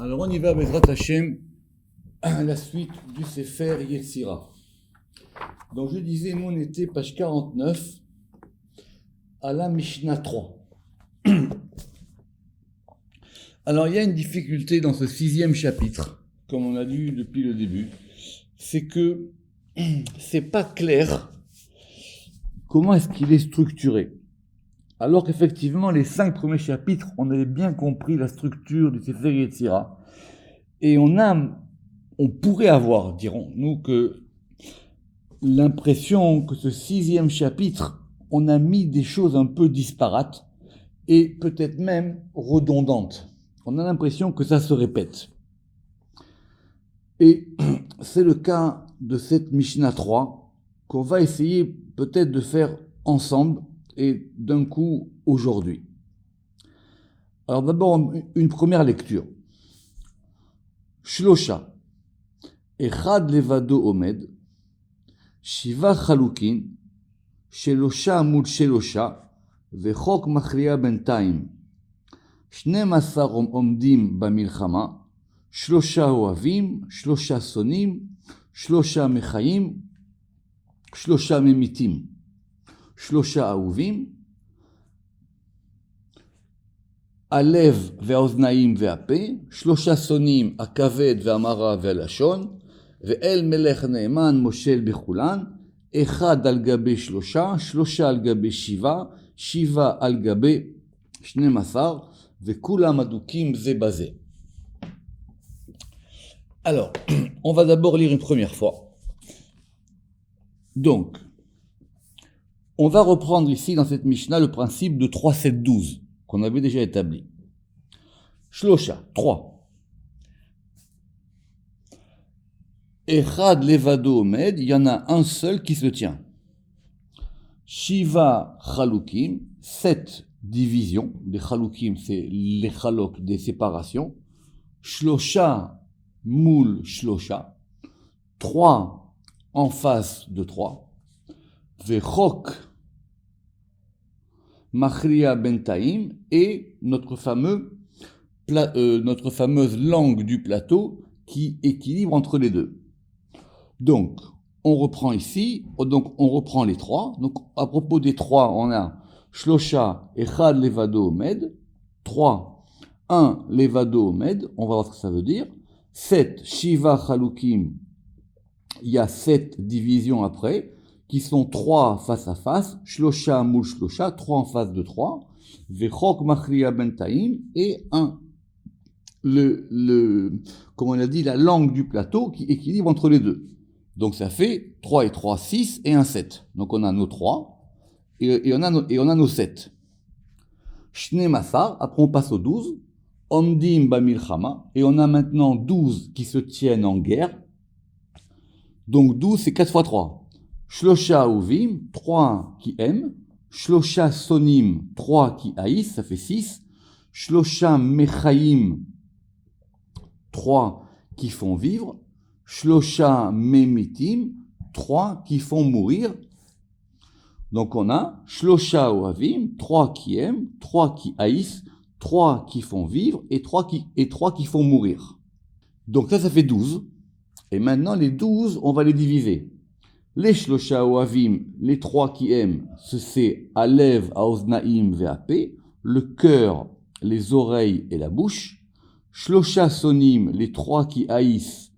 Alors on y va, Bezrat Hashem, la suite du Sefer Yetzira. Donc je disais, nous on était page 49 à la Mishnah 3. Alors il y a une difficulté dans ce 6e chapitre, comme on a lu depuis le début, c'est que c'est pas clair comment est-ce qu'il est structuré. Alors qu'effectivement, les 5 premiers chapitres, on avait bien compris la structure du Sefer Yetzira. Et on pourrait avoir, dirons-nous, que l'impression que ce 6e chapitre, on a mis des choses un peu disparates et peut-être même redondantes. On a l'impression que ça se répète. Et c'est le cas de cette Mishnah 3 qu'on va essayer peut-être de faire ensemble et d'un coup aujourd'hui. Alors d'abord, une première lecture. Shlosha, Echad levado omed, Shiva chalukin, Shelosha mul shelosha, Vechok machria bentaim, 12 omdim bamilchama, Shlosha oavim, Shlosha sonim, Shlosha mechayim, Shlosha memitim. Shlosha auvim, הלב והאוזניים והפה, 3 שונאים, הכבד והמרה והלשון, ואל מלך נאמן מושל בכולן, 1 על גבי 3, 3 על גבי 7, 7 על גבי 12, וכולם אדוקים זה בזה. Alors, on va d'abord lire une première fois. Donc, on va reprendre ici dans cette Mishnah le principe de 3, 7, 12 qu'on avait déjà établi. Shlosha, 3. Echad levado omed, il y en a un seul qui se tient. Shiva chalukim, 7 divisions. Des chalukim, c'est les chalok, des séparations. Shlosha mul shlosha, 3 en face de 3. Vechok Machria Bentaim, et notre fameuse langue du plateau qui équilibre entre les deux. Donc, on reprend ici, donc on reprend les 3. Donc, à propos des 3, on a Shlosha, Echad Levado Omed, 3, 1 Levado Omed, on va voir ce que ça veut dire. 7, Shiva Chalukim, il y a 7 divisions après, qui sont 3 face à face, Shlosha mul Shlosha, 3 en face de 3, Vechok Machria Bentaim, et 1. Comme on a dit, la langue du plateau qui équilibre entre les deux. Donc ça fait 3 et 3, 6 et 1, 7. Donc on a nos 3 et on a nos 7. Shne Masar, après on passe au 12. Omdim Bamilchama, et on a maintenant 12 qui se tiennent en guerre. Donc 12 c'est 4 fois 3. Shlosha Uvim, 3 qui aiment. Shlosha Sonim, 3 qui haïssent, ça fait 6. Shlosha Mechayim, 3 qui font vivre. Shlosha Memitim, 3 qui font mourir. Donc on a Shlosha Oavim, 3 qui aiment, 3 qui haïssent, 3 qui font vivre et 3 qui font mourir. Donc ça fait 12. Et maintenant les 12, on va les diviser. Les Shlosha Oavim, les 3 qui aiment, c'est Alev, Aoznaim, Ve'ape, le cœur, les oreilles et la bouche. Shlosha Sonim, les 3 qui haïssent,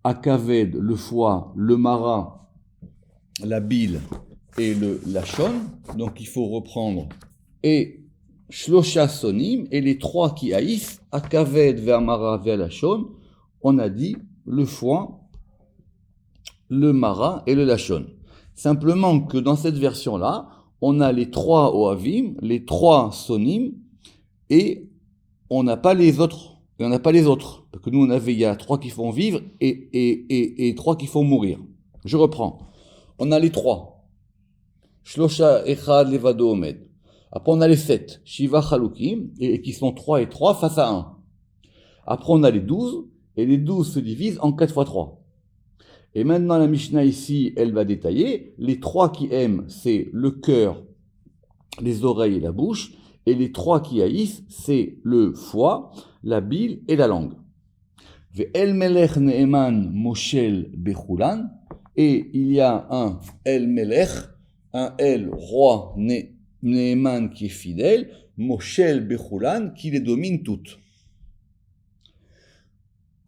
Akaved, le foie, le mara, la bile et le lachon. Donc il faut reprendre. Et Shlosha Sonim, et les 3 qui haïssent, Akaved, Ve'amara, Ve'alachon, on a dit le foie, le mara et le lachon. Simplement que dans cette version-là, on a les 3 oavim, les 3 sonim, et on n'a pas les autres. Et on n'a pas les autres. Parce que nous, il y a 3 qui font vivre et 3 qui font mourir. Je reprends. On a les 3. Shlosha echad levado omed. Après, on a les 7. Shiva chalukim, et qui sont 3 et 3 face à 1. Après, on a les 12, et les 12 se divisent en 4 fois 3. Et maintenant, la Mishnah ici, elle va détailler. Les 3 qui aiment, c'est le cœur, les oreilles et la bouche. Et les 3 qui haïssent, c'est le foie, la bile et la langue. Ve'el melech ne'eman moshel bechulan. Et il y a un El Melech, un El roi Ne'eman qui est fidèle, Moshel Bechulan qui les domine toutes.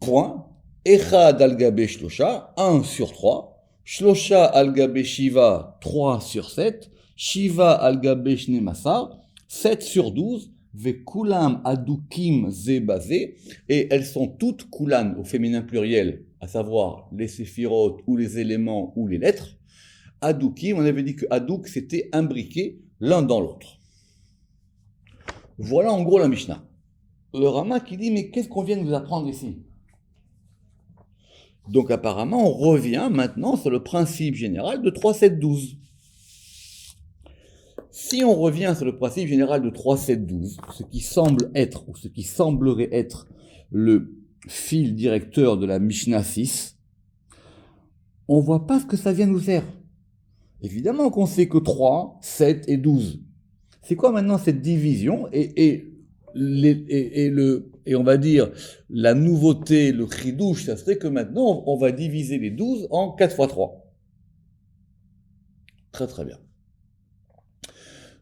Point. Echad al gabe shlosha, 1 sur 3. Shlosha al gabe shiva, 3 sur 7. Shiva al gabe shnemasar, 7 sur 12. Vekulam adukim ze bazé. Et elles sont toutes kulan au féminin pluriel, à savoir les séphirotes ou les éléments ou les lettres. Adukim, on avait dit que Adouk c'était imbriqué l'un dans l'autre. Voilà en gros la Mishnah. Le Rama qui dit, mais qu'est-ce qu'on vient de vous apprendre ici? Donc apparemment, on revient maintenant sur le principe général de 3, 7, 12. Si on revient sur le principe général de 3, 7, 12, ce qui semble être, ou ce qui semblerait être le fil directeur de la Mishnah 6, on ne voit pas ce que ça vient nous faire. Évidemment qu'on sait que 3, 7 et 12. C'est quoi maintenant cette division et on va dire la nouveauté, le chidouche, ça serait que maintenant on va diviser les 12 en 4 fois 3. Très très bien.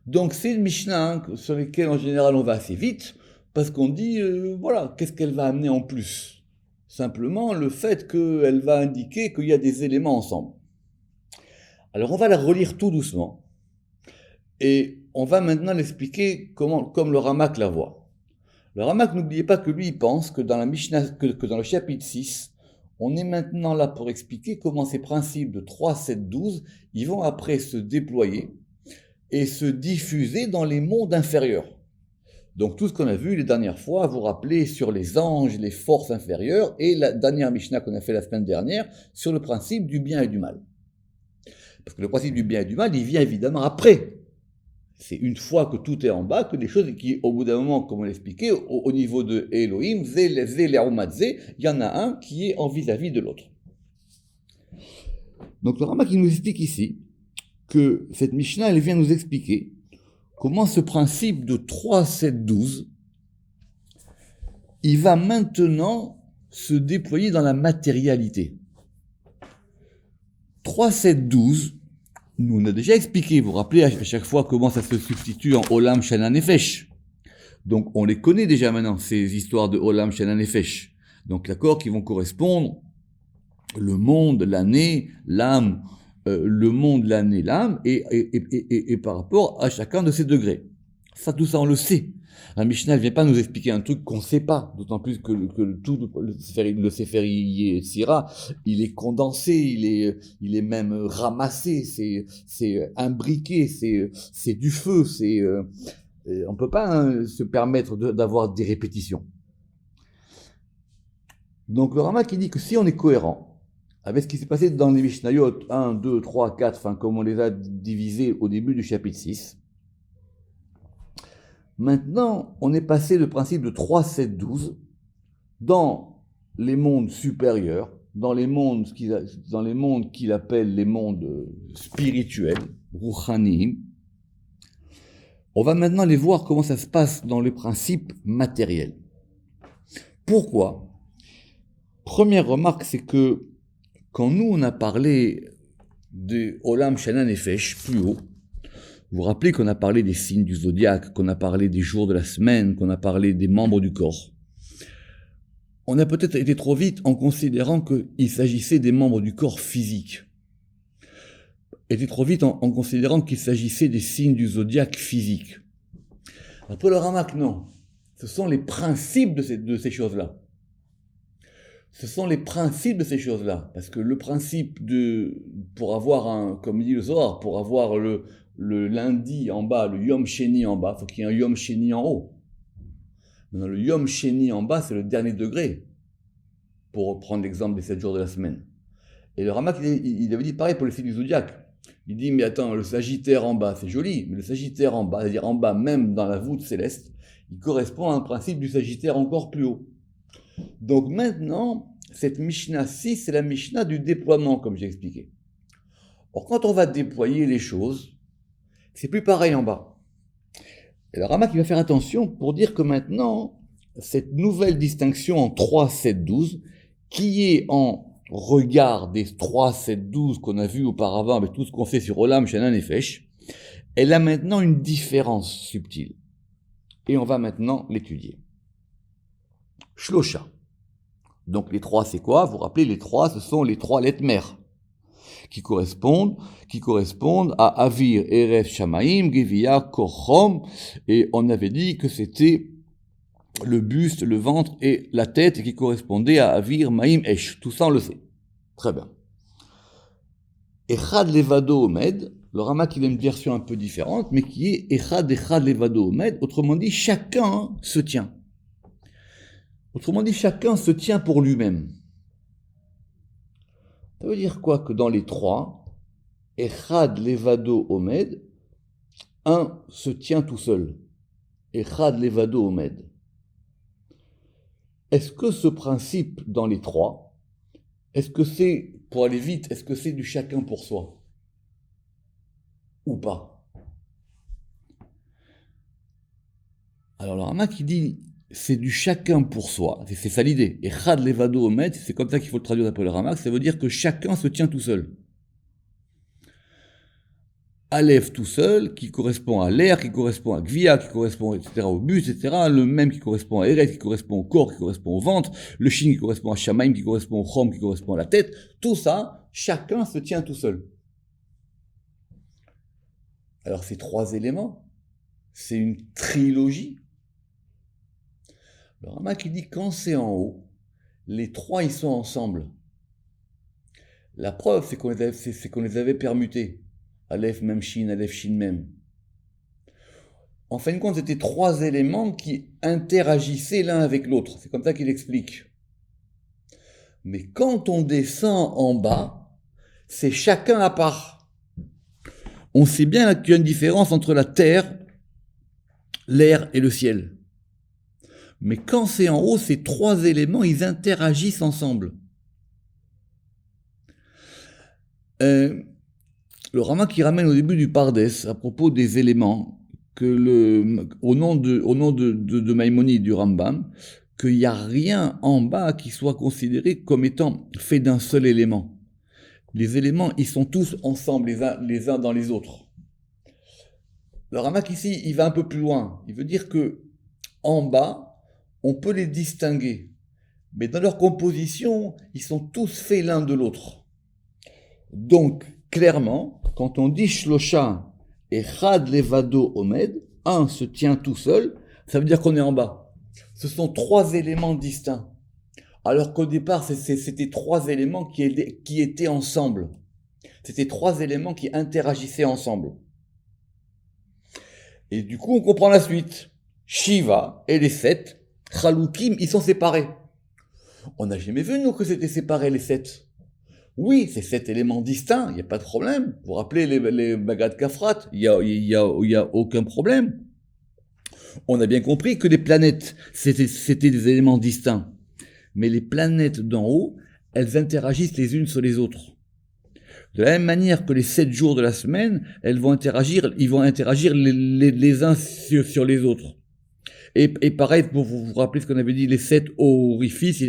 Donc c'est une Mishnah sur laquelle en général on va assez vite, parce qu'on dit, voilà, qu'est-ce qu'elle va amener en plus? Simplement le fait qu'elle va indiquer qu'il y a des éléments ensemble. Alors on va la relire tout doucement, et on va maintenant l'expliquer comme le Ramak la voit. Le Ramak, n'oubliez pas que lui, il pense que dans la Mishnah, que dans le chapitre 6, on est maintenant là pour expliquer comment ces principes de 3, 7, 12, ils vont après se déployer et se diffuser dans les mondes inférieurs. Donc tout ce qu'on a vu les dernières fois, vous rappelez sur les anges, les forces inférieures, et la dernière Mishnah qu'on a fait la semaine dernière, sur le principe du bien et du mal. Parce que le principe du bien et du mal, il vient évidemment après. C'est une fois que tout est en bas, que des choses qui, au bout d'un moment, comme on l'expliquait, au niveau de Elohim, il y en a un qui est en vis-à-vis de l'autre. Donc le Rama qui nous explique ici que cette Mishnah, elle vient nous expliquer comment ce principe de 3, 7, 12, il va maintenant se déployer dans la matérialité. 3, 7, 12, nous on a déjà expliqué, vous vous rappelez à chaque fois comment ça se substitue en Olam, Shana, Nefesh. Donc on les connaît déjà maintenant, ces histoires de Olam, Shana, Nefesh. Donc d'accord, qui vont correspondre le monde, l'année, l'âme, le monde, l'année, l'âme, et par rapport à chacun de ces degrés. Ça, tout ça, on le sait. La Mishnah ne vient pas nous expliquer un truc qu'on ne sait pas, d'autant plus que tout le Sefer Sira, il est condensé, il est même ramassé, c'est imbriqué, c'est du feu, on ne peut pas se permettre d'avoir des répétitions. Donc le Rama qui dit que si on est cohérent avec ce qui s'est passé dans les Mishnayot 1, 2, 3, 4, enfin comme on les a divisés au début du chapitre 6, maintenant on est passé le principe de 3, 7, 12 dans les mondes supérieurs, dans les mondes qu'il appelle les mondes spirituels, Ruchanim. On va maintenant aller voir comment ça se passe dans les principes matériels. Pourquoi? Première remarque, c'est que quand nous, on a parlé de Olam Shana Nefesh, plus haut, vous vous rappelez qu'on a parlé des signes du zodiaque, qu'on a parlé des jours de la semaine, qu'on a parlé des membres du corps. On a peut-être été trop vite en considérant qu'il s'agissait des membres du corps physique. Été trop vite en considérant qu'il s'agissait des signes du zodiaque physique. Après le Ramak, non. Ce sont les principes de ces choses-là. Ce sont les principes de ces choses-là. Parce que le principe pour avoir comme dit le Zohar, pour avoir le lundi en bas, le Yom Sheni en bas, il faut qu'il y ait un Yom Sheni en haut. Maintenant, le Yom Sheni en bas, c'est le dernier degré. Pour reprendre l'exemple des 7 jours de la semaine. Et le Ramak, il avait dit pareil pour le signe du zodiaque. Il dit, mais attends, le Sagittaire en bas, c'est joli, mais le Sagittaire en bas, c'est-à-dire en bas, même dans la voûte céleste, il correspond à un principe du Sagittaire encore plus haut. Donc maintenant, cette Mishnah 6, c'est la Mishnah du déploiement, comme j'ai expliqué. Or, quand on va déployer les choses, c'est plus pareil en bas. Et le Ramak, il va faire attention pour dire que maintenant, cette nouvelle distinction en 3, 7, 12, qui est en regard des 3, 7, 12 qu'on a vu auparavant avec tout ce qu'on sait sur Olam, Shenan et Fesh, elle a maintenant une différence subtile. Et on va maintenant l'étudier. Shlosha. Donc les 3, c'est quoi? Vous vous rappelez, les 3, ce sont les 3 lettres mères qui correspondent à Avir, Erev, Shamaim, Gevia, Kochom, et on avait dit que c'était le buste, le ventre et la tête qui correspondaient à Avir, Maïm, Esh. Tout ça, on le sait. Très bien. Echad Levado Omed, le Ramak, il a une version un peu différente, mais qui est Echad Levado Omed, autrement dit, chacun se tient. Autrement dit, chacun se tient pour lui-même. Ça veut dire quoi? Que dans les 3, Echad Levado Omed, un se tient tout seul. Echad Levado Omed. Est-ce que ce principe dans les 3, est-ce que c'est, pour aller vite, est-ce que c'est du chacun pour soi? Ou pas? Alors le Ramak qui dit, c'est du chacun pour soi, c'est ça l'idée. Echad Levado Omed, c'est comme ça qu'il faut le traduire d'après le Ramak, ça veut dire que chacun se tient tout seul. Aleph tout seul, qui correspond à l'air, qui correspond à Gvia, qui correspond, etc., au bus, etc., le même qui correspond à Eret, qui correspond au corps, qui correspond au ventre, le Shin qui correspond à Shamaim, qui correspond au Chom, qui correspond à la tête, tout ça, chacun se tient tout seul. Alors ces 3 éléments, c'est une trilogie. Le Ramak qui dit quand c'est en haut, les 3 ils sont ensemble. La preuve, c'est qu'on les avait permutés. Aleph, même Shin, Aleph, Shin, même. En fin de compte, c'était 3 éléments qui interagissaient l'un avec l'autre. C'est comme ça qu'il explique. Mais quand on descend en bas, c'est chacun à part. On sait bien qu'il y a une différence entre la terre, l'air et le ciel. Mais quand c'est en haut, ces 3 éléments, ils interagissent ensemble. Le Ramak qui ramène au début du Pardes, à propos des éléments, que au nom de Maïmonide, du Rambam, qu'il n'y a rien en bas qui soit considéré comme étant fait d'un seul élément. Les éléments, ils sont tous ensemble, les uns dans les autres. Le Ramak ici, il va un peu plus loin. Il veut dire que en bas, on peut les distinguer. Mais dans leur composition, ils sont tous faits l'un de l'autre. Donc, clairement, quand on dit Shlosha et Chad Levado Omed, un se tient tout seul, ça veut dire qu'on est en bas. Ce sont 3 éléments distincts. Alors qu'au départ, c'était 3 éléments qui étaient ensemble. C'était 3 éléments qui interagissaient ensemble. Et du coup, on comprend la suite. Shiva et les 7, Chalukim, ils sont séparés. On n'a jamais vu, nous, que c'était séparé, les 7. Oui, c'est 7 éléments distincts, il n'y a pas de problème. Vous vous rappelez les Bagad Kafrat, il y a aucun problème. On a bien compris que les planètes, c'était des éléments distincts. Mais les planètes d'en haut, elles interagissent les unes sur les autres. De la même manière que les 7 jours de la semaine, ils vont interagir les uns sur les autres. Et pareil, pour vous rappeler ce qu'on avait dit, les 7 orifices,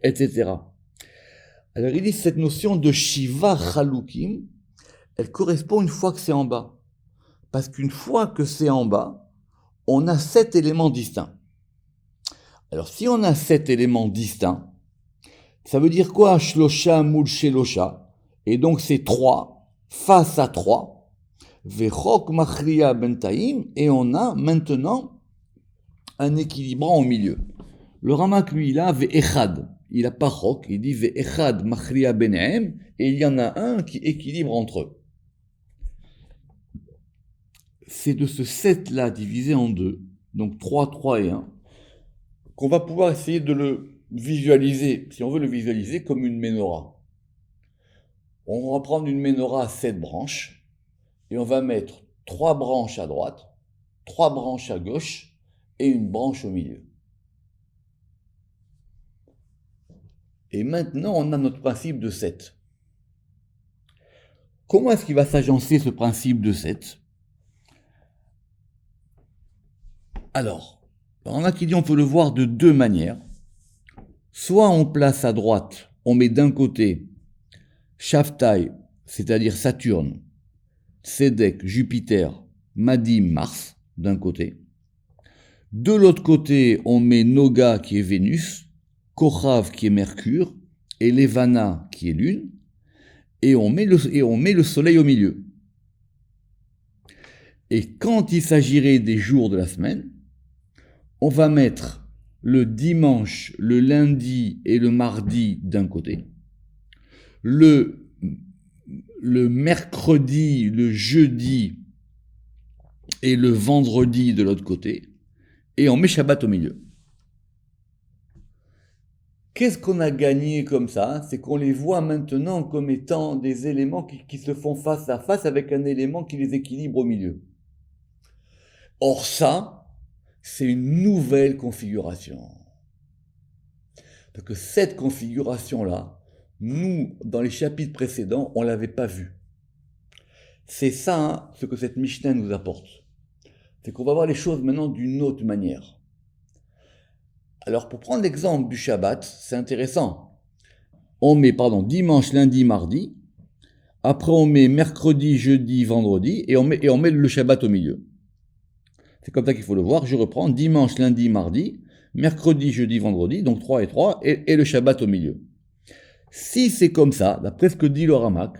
etc. Alors il dit cette notion de Shiva Chalukim, elle correspond une fois que c'est en bas. Parce qu'une fois que c'est en bas, on a 7 éléments distincts. Alors si on a 7 éléments distincts, ça veut dire quoi? Shlosha mul shelosha. Et donc c'est 3 face à 3. Vechok machriya bentaim. Et on a maintenant un équilibrant au milieu. Le Ramak, lui, il a ve'echad. Il n'a pas chok, il dit ve'echad machriya benehem, et il y en a un qui équilibre entre eux. C'est de ce 7-là divisé en 2, donc 3, 3 et 1, qu'on va pouvoir essayer de le visualiser, si on veut le visualiser, comme une menorah. On va prendre une menorah à 7 branches, et on va mettre 3 branches à droite, 3 branches à gauche, et une branche au milieu. Et maintenant, on a notre principe de 7. Comment est-ce qu'il va s'agencer ce principe de 7? Alors, On a qui dit on peut le voir de deux manières. Soit on place à droite, on met d'un côté Shavtai, c'est-à-dire Saturne, Tzedek, Jupiter, Madim, Mars, d'un côté. De l'autre côté, on met Noga, qui est Vénus, Kochav, qui est Mercure, et Levana, qui est Lune, et on met le Soleil au milieu. Et quand il s'agirait des jours de la semaine, on va mettre le dimanche, le lundi et le mardi d'un côté, le mercredi, le jeudi et le vendredi de l'autre côté, et on met Shabbat au milieu. Qu'est-ce qu'on a gagné comme ça? C'est qu'on les voit maintenant comme étant des éléments qui se font face à face avec un élément qui les équilibre au milieu. Or ça, c'est une nouvelle configuration. Parce que cette configuration-là, nous, dans les chapitres précédents, on ne l'avait pas vue. C'est ça, hein, ce que cette Mishnah nous apporte. C'est qu'on va voir les choses maintenant d'une autre manière. Alors, pour prendre l'exemple du Shabbat, c'est intéressant. On met, dimanche, lundi, mardi. Après, on met mercredi, jeudi, vendredi. Et on met le Shabbat au milieu. C'est comme ça qu'il faut le voir. Je reprends dimanche, lundi, mardi. Mercredi, jeudi, vendredi. Donc 3 et 3. Et le Shabbat au milieu. Si c'est comme ça, d'après ce que dit le Ramak,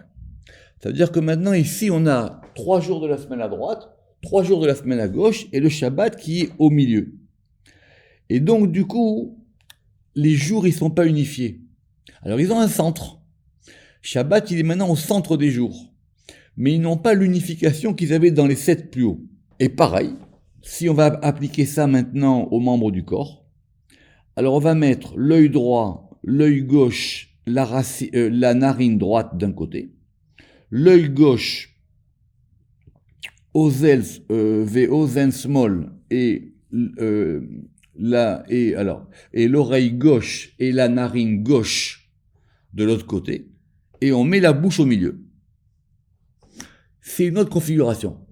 ça veut dire que maintenant, ici, on a 3 jours de la semaine à droite, 3 jours de la semaine à gauche, et le Shabbat qui est au milieu. Et donc, du coup, les jours, ils ne sont pas unifiés. Alors, ils ont un centre. Shabbat, il est maintenant au centre des jours. Mais ils n'ont pas l'unification qu'ils avaient dans les 7 plus hauts. Et pareil, si on va appliquer ça maintenant aux membres du corps, alors on va mettre l'œil droit, l'œil gauche, la narine droite d'un côté, l'œil gauche, ozel, ozen small, et l'oreille gauche et la narine gauche de l'autre côté, et on met la bouche au milieu. C'est une autre configuration.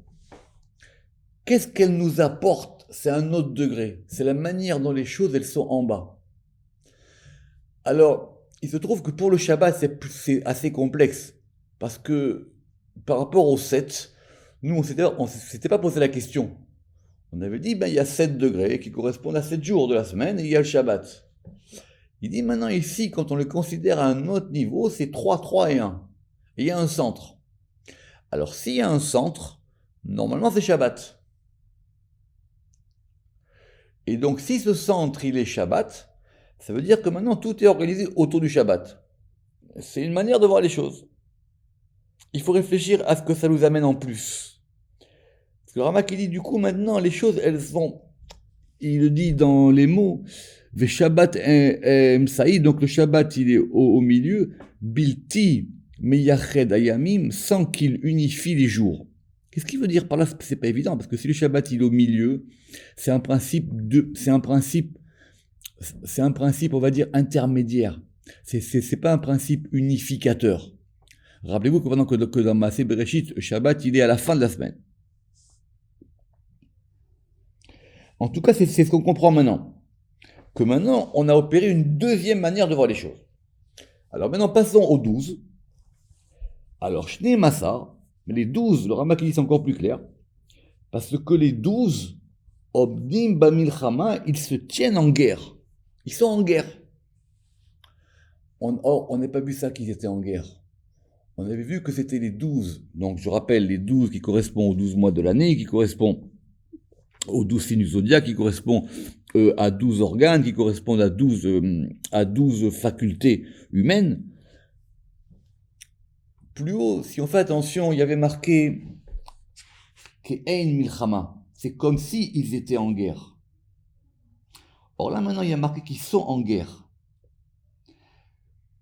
Qu'est-ce qu'elle nous apporte? C'est un autre degré. C'est la manière dont les choses, elles sont en bas. Alors, il se trouve que pour le Shabbat, c'est assez complexe. Parce que, par rapport aux 7, nous, on s'était pas posé la question. On avait dit, il y a 7 degrés qui correspondent à 7 jours de la semaine et il y a le Shabbat. Il dit maintenant ici, quand on le considère à un autre niveau, c'est 3, 3 et 1. Et il y a un centre. Alors, s'il y a un centre, normalement c'est Shabbat. Et donc, si ce centre, il est Shabbat, ça veut dire que maintenant tout est organisé autour du Shabbat. C'est une manière de voir les choses. Il faut réfléchir à ce que ça nous amène en plus. Parce que le Ramak, il dit, du coup, maintenant, les choses, elles vont, il le dit dans les mots, Ve Shabbat Msaïd, donc le Shabbat, il est au milieu, Bilti Meyached Ayamim, sans qu'il unifie les jours. Qu'est-ce qu'il veut dire par là? C'est pas évident, parce que si le Shabbat, il est au milieu, c'est un principe, on va dire, intermédiaire. C'est pas un principe unificateur. Rappelez-vous que pendant que dans Maaseh Bereshit, le Shabbat, il est à la fin de la semaine. En tout cas, c'est ce qu'on comprend maintenant. Que maintenant, on a opéré une deuxième manière de voir les choses. Alors maintenant, passons aux 12. Alors, Shnei Massar, mais les 12, le Ramak dit c'est encore plus clair, parce que les 12, Obdim Bamilchama, ils se tiennent en guerre. Ils sont en guerre. On n'a pas vu ça qu'ils étaient en guerre. On avait vu que c'était les 12. Donc je rappelle, les 12 qui correspondent aux 12 mois de l'année, qui correspondent aux 12 signes du zodiaque, qui correspondent à 12 organes, qui correspondent à 12 facultés humaines. Plus haut, si on fait attention, il y avait marqué Ke'ein Milchama. C'est comme si ils étaient en guerre. Or là maintenant, il y a marqué qu'ils sont en guerre.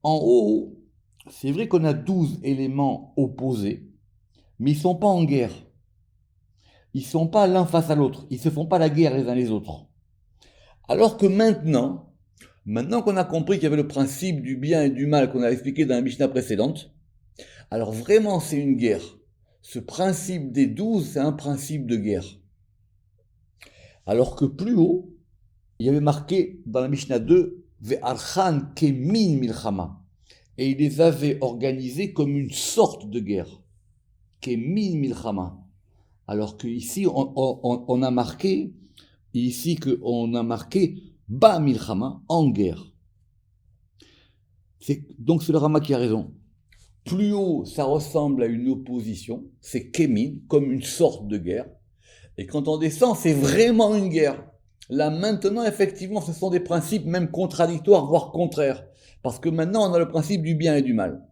En haut, c'est vrai qu'on a 12 éléments opposés, mais ils ne sont pas en guerre. Ils ne sont pas l'un face à l'autre. Ils ne se font pas la guerre les uns les autres. Alors que maintenant qu'on a compris qu'il y avait le principe du bien et du mal qu'on a expliqué dans la Mishnah précédente, alors vraiment c'est une guerre. Ce principe des 12, c'est un principe de guerre. Alors que plus haut, Il y avait marqué dans la Mishnah 2, Ve'archan kemin milchama. Et il les avait organisés comme une sorte de guerre. Kemin milchama. Alors qu'ici, on a marqué, ba milchama, en guerre. Donc c'est le Rama qui a raison. Plus haut, ça ressemble à une opposition, c'est kemin, comme une sorte de guerre. Et quand on descend, c'est vraiment une guerre. Là, maintenant, effectivement, ce sont des principes même contradictoires, voire contraires. Parce que maintenant, on a le principe du bien et du mal.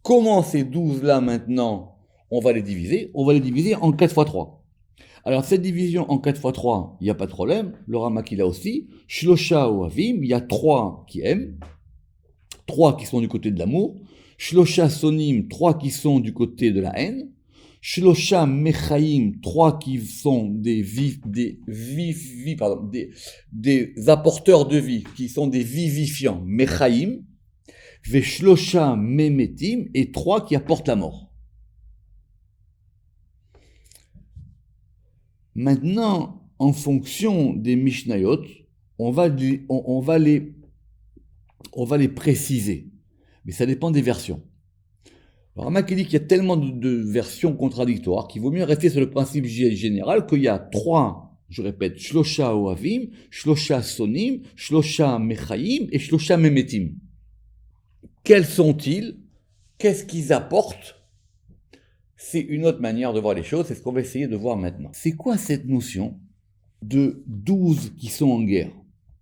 Comment ces 12-là, maintenant, on va les diviser? On va les diviser en 4 fois 3. Alors, cette division en 4 fois 3, il n'y a pas de problème. Le Rama qui l'a aussi. Shlosha ou Avim, il y a 3 qui aiment. 3 qui sont du côté de l'amour. Shlosha Sonim, 3 qui sont du côté de la haine. Shlosha Mechaim, 3 qui sont des apporteurs de vie, qui sont des vivifiants, Mechaim. Veshlosha Memetim, et 3 qui apportent la mort. Maintenant, en fonction des Mishnayot, on va les préciser. Mais ça dépend des versions. Alors, Rama dit qu'il y a tellement de versions contradictoires qu'il vaut mieux rester sur le principe général qu'il y a 3, je répète, Shlosha Oavim, Shlosha Sonim, Shlosha Mechaim et Shlosha Memetim. Quels sont-ils? Qu'est-ce qu'ils apportent? C'est une autre manière de voir les choses, c'est ce qu'on va essayer de voir maintenant. C'est quoi cette notion de 12 qui sont en guerre?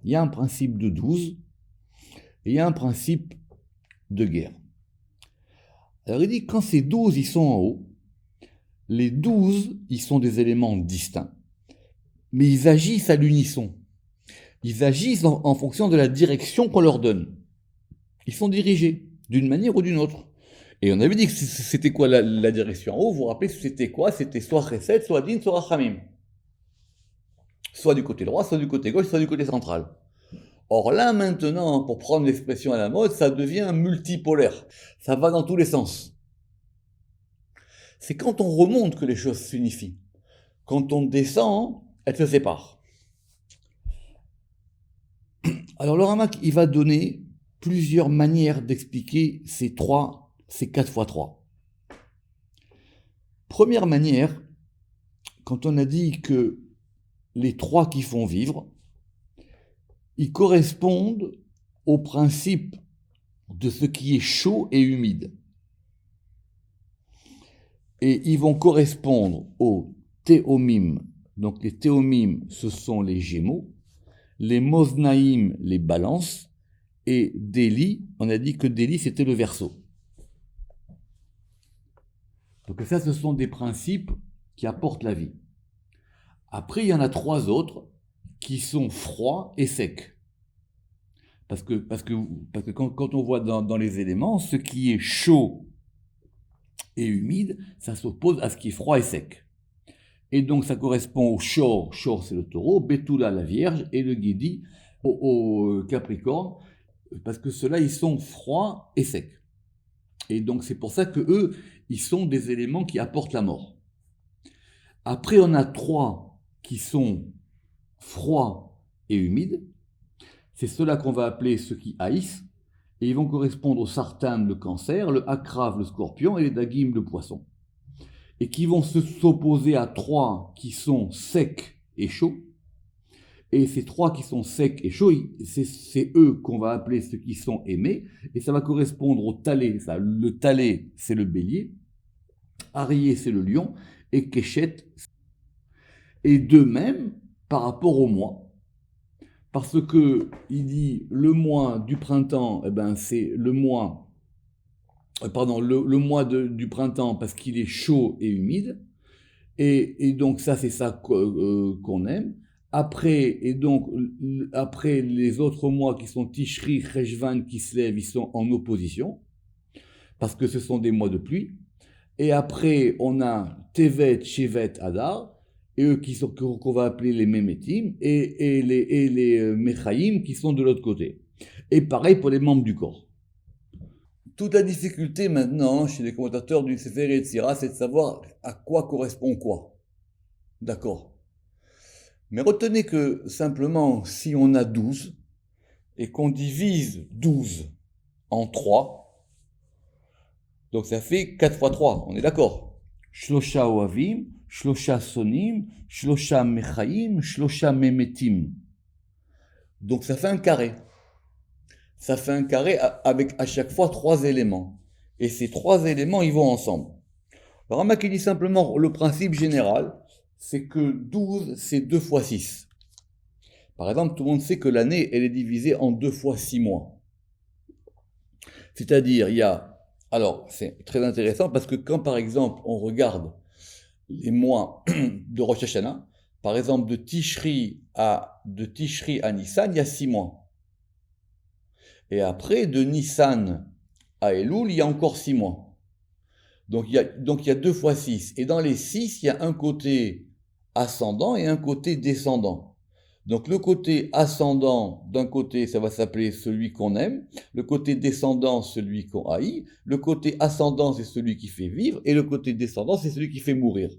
Il y a un principe de 12 et il y a un principe de guerre. Alors il dit quand ces 12 ils sont en haut, les 12 ils sont des éléments distincts, mais ils agissent à l'unisson. Ils agissent en fonction de la direction qu'on leur donne. Ils sont dirigés d'une manière ou d'une autre. Et on avait dit que c'était quoi la direction en haut? Vous vous rappelez, c'était quoi? C'était soit Chesed, soit Din, soit Rachamim. Soit du côté droit, soit du côté gauche, soit du côté central. Or là, maintenant, pour prendre l'expression à la mode, ça devient multipolaire. Ça va dans tous les sens. C'est quand on remonte que les choses s'unifient. Quand on descend, elles se séparent. Alors le Ramak, il va donner plusieurs manières d'expliquer ces 4 fois 3. Première manière, quand on a dit que les 3 qui font vivre, ils correspondent au principe de ce qui est chaud et humide. Et ils vont correspondre aux théomim. Donc les théomim, ce sont les gémeaux, les moznaïm, les balances, et Déli, on a dit que Déli, c'était le Verseau. Donc ça, ce sont des principes qui apportent la vie. Après, il y en a 3 autres qui sont froids et secs. Parce que quand on voit dans les éléments, ce qui est chaud et humide, ça s'oppose à ce qui est froid et sec. Et donc ça correspond au Shor, Shor c'est le taureau, Betula la vierge, et le Guidi au Capricorne, parce que ceux-là, ils sont froids et secs. Et donc c'est pour ça que eux, ils sont des éléments qui apportent la mort. Après, on a 3 qui sont froids et humides. C'est ceux-là qu'on va appeler ceux qui haïssent. Et ils vont correspondre au Sartan, le cancer, le Akrav, le scorpion, et les Dagim, le poisson. Et qui vont s'opposer à 3 qui sont secs et chauds. Et ces 3 qui sont secs et chauds, c'est eux qu'on va appeler ceux qui sont aimés. Et ça va correspondre au Talé. Le Talé, c'est le bélier. Arié, c'est le lion. Et Keshet. Et de même, par rapport au mois. Parce que il dit le mois du printemps, eh ben c'est le mois, le mois du printemps parce qu'il est chaud et humide. Et donc ça, c'est ça qu'on aime. Après, après les autres mois qui sont Tishri, Cheshvan, Kislev, ils sont en opposition, parce que ce sont des mois de pluie. Et après, on a Tevet, Shevet, Adar, et eux qu'on va appeler les Memetim, et les Mechaim qui sont de l'autre côté. Et pareil pour les membres du corps. Toute la difficulté maintenant chez les commentateurs du Sefer Yetzira, c'est de savoir à quoi correspond quoi. D'accord. Mais retenez que simplement, si on a 12 et qu'on divise 12 en 3, donc ça fait 4 fois 3, on est d'accord. Shlosha oavim, shlosha sonim, shlosha mechaim, shlosha memetim. Donc ça fait un carré. Ça fait un carré avec à chaque fois 3 éléments. Et ces 3 éléments, ils vont ensemble. Alors, Ramak, il dit simplement le principe général, c'est que 12, c'est 2 fois 6. Par exemple, tout le monde sait que l'année, elle est divisée en 2 fois 6 mois. C'est-à-dire, il y a... Alors, c'est très intéressant parce que quand, par exemple, on regarde les mois de Rosh Hashanah, par exemple, de Tishri à Nissan, il y a 6 mois. Et après, de Nissan à Elul, il y a encore 6 mois. Donc il y a 2 fois 6. Et dans les 6, il y a un côté ascendant et un côté descendant. Donc le côté ascendant, d'un côté, ça va s'appeler celui qu'on aime. Le côté descendant, celui qu'on haït. Le côté ascendant, c'est celui qui fait vivre. Et le côté descendant, c'est celui qui fait mourir.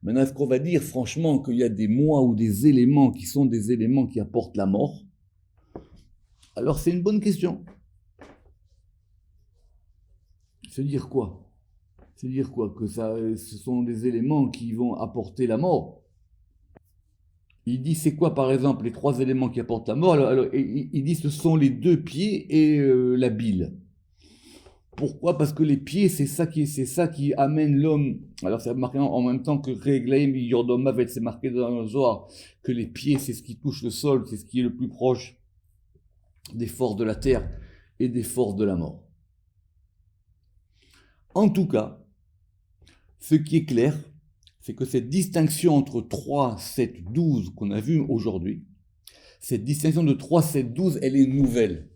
Maintenant, est-ce qu'on va dire franchement qu'il y a des mois ou des éléments qui sont des éléments qui apportent la mort? Alors c'est une bonne question. Se dire quoi? Se dire quoi? Que ce sont des éléments qui vont apporter la mort. Il dit c'est quoi par exemple les 3 éléments qui apportent la mort? Alors, il dit ce sont les 2 pieds et la bile. Pourquoi? Parce que les pieds, c'est ça qui amène l'homme. Alors c'est marqué en même temps que Reglaim Yordom Mavet, c'est marqué dans le Zohar que les pieds, c'est ce qui touche le sol, c'est ce qui est le plus proche des forces de la terre et des forces de la mort. En tout cas, ce qui est clair, c'est que cette distinction entre 3, 7, 12 qu'on a vue aujourd'hui, cette distinction de 3, 7, 12, elle est nouvelle.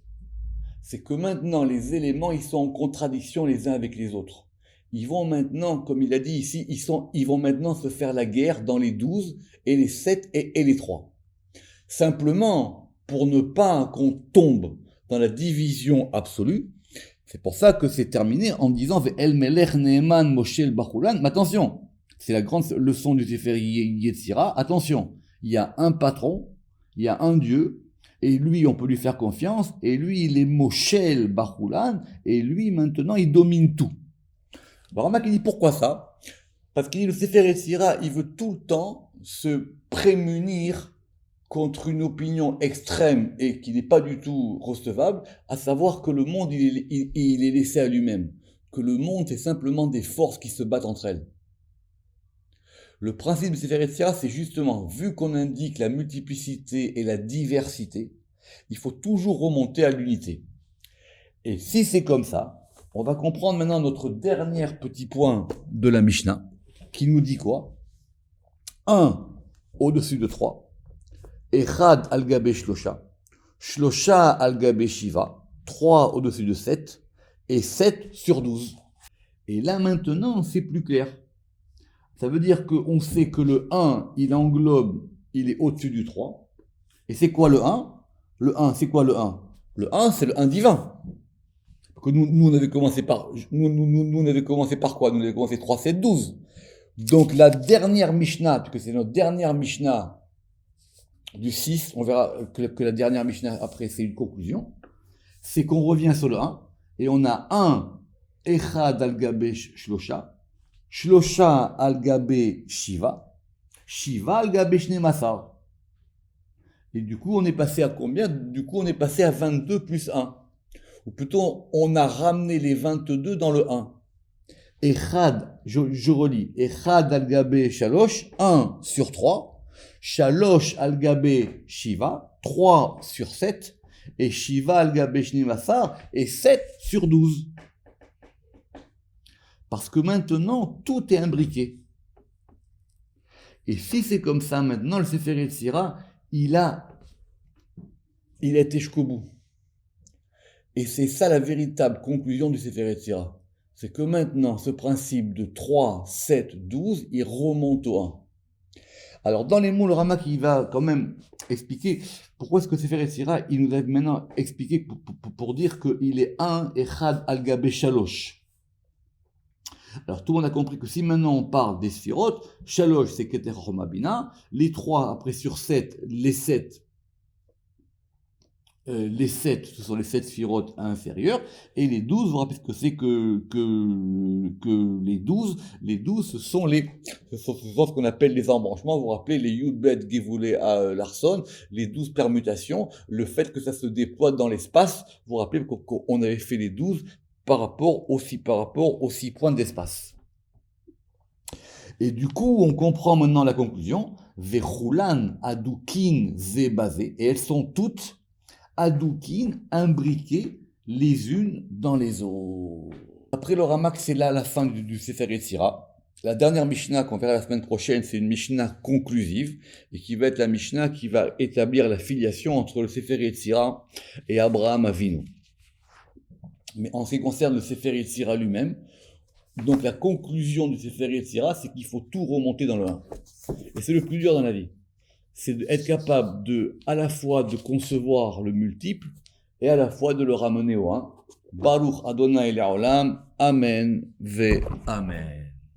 C'est que maintenant, les éléments, ils sont en contradiction les uns avec les autres. Ils vont maintenant, comme il a dit ici, ils vont maintenant se faire la guerre dans les 12 et les 7 et les 3. Simplement, pour ne pas qu'on tombe dans la division absolue, c'est pour ça que c'est terminé en disant El Melech Neeman Moshe Bachulan. Mais attention, c'est la grande leçon du Sefer Yetzira. Attention, il y a un patron, il y a un Dieu, et lui, on peut lui faire confiance, et lui, il est Moshe Bachulan, et lui, maintenant, il domine tout. Ramak, il dit pourquoi ça? Parce qu'il dit le Sefer Yetzira, il veut tout le temps se prémunir contre une opinion extrême et qui n'est pas du tout recevable, à savoir que le monde, il est laissé à lui-même. Que le monde, c'est simplement des forces qui se battent entre elles. Le principe de Sefer Yetzira, c'est justement, vu qu'on indique la multiplicité et la diversité, il faut toujours remonter à l'unité. Et si c'est comme ça, on va comprendre maintenant notre dernier petit point de la Mishnah, qui nous dit quoi? 1 au-dessus de 3. Echad al gabé shlosha, shlosha al gabé shiva, 3 au-dessus de 7, et 7 sur 12. Et là maintenant, c'est plus clair. Ça veut dire qu'on sait que le 1, il englobe, il est au-dessus du 3. Et c'est quoi le 1? Le 1, c'est quoi le 1? Le 1, c'est le 1 divin. Que nous on avait commencé par, nous on avait commencé par quoi? Nous on avait commencé 3, 7, 12. Donc la dernière Mishnah, puisque c'est notre dernière Mishnah, du 6, on verra que la dernière Mishnah après c'est une conclusion, c'est qu'on revient sur le 1 et on a 1 Echad al gabé shlosha, shlosha al gabé shiva, shiva al gabé shnemasar. Et du coup on est passé à combien? Du coup on est passé à 22 plus 1. Ou plutôt on a ramené les 22 dans le 1. Echad, je relis, Echad al gabé shalosh, 1 sur 3. Shalosh al gabé Shiva, 3 sur 7, et Shiva al gabé Shnimasar, et 7 sur 12. Parce que maintenant, tout est imbriqué. Et si c'est comme ça maintenant, le Sefer Yetzira, il a été jusqu'au bout. Et c'est ça la véritable conclusion du Sefer Yetzira. C'est que maintenant, ce principe de 3, 7, 12, il remonte au 1. Alors, dans les mots, le Ramak, il va quand même expliquer pourquoi est-ce que Sefer Yetzira, il nous a maintenant expliqué pour dire qu'il est 1 Echad al gabé shalosh. Alors tout le monde a compris que si maintenant on parle des sphirotes, Shalosh c'est Keter Chorma Bina, les 3 après sur 7, les 7, ce sont les 7 sphirotes inférieures, et les 12, vous vous rappelez ce que c'est que les 12, ce sont ce qu'on appelle les embranchements, vous vous rappelez les Yudbet Gevulé à Larson, les 12 permutations, le fait que ça se déploie dans l'espace, vous vous rappelez qu'on avait fait les 12 par rapport aux 6 points d'espace. Et du coup, on comprend maintenant la conclusion, Vechulan Adukin Zebazé, et elles sont toutes Adoukin, imbriquées les unes dans les autres. Après le Ramak, c'est là la fin du Sefer Yetzira. La dernière Mishnah qu'on verra la semaine prochaine, c'est une Mishnah conclusive, et qui va être la Mishnah qui va établir la filiation entre le Sefer Yetzira et Abraham Avinu. Mais en ce qui concerne le Sefer Yetzira lui-même, donc la conclusion du Sefer Yetzira, c'est qu'il faut tout remonter dans le 1. Et c'est le plus dur dans la vie. C'est d'être capable à la fois de concevoir le multiple et à la fois de le ramener au 1. Baruch Adonai Le'olam, Amen ve Amen.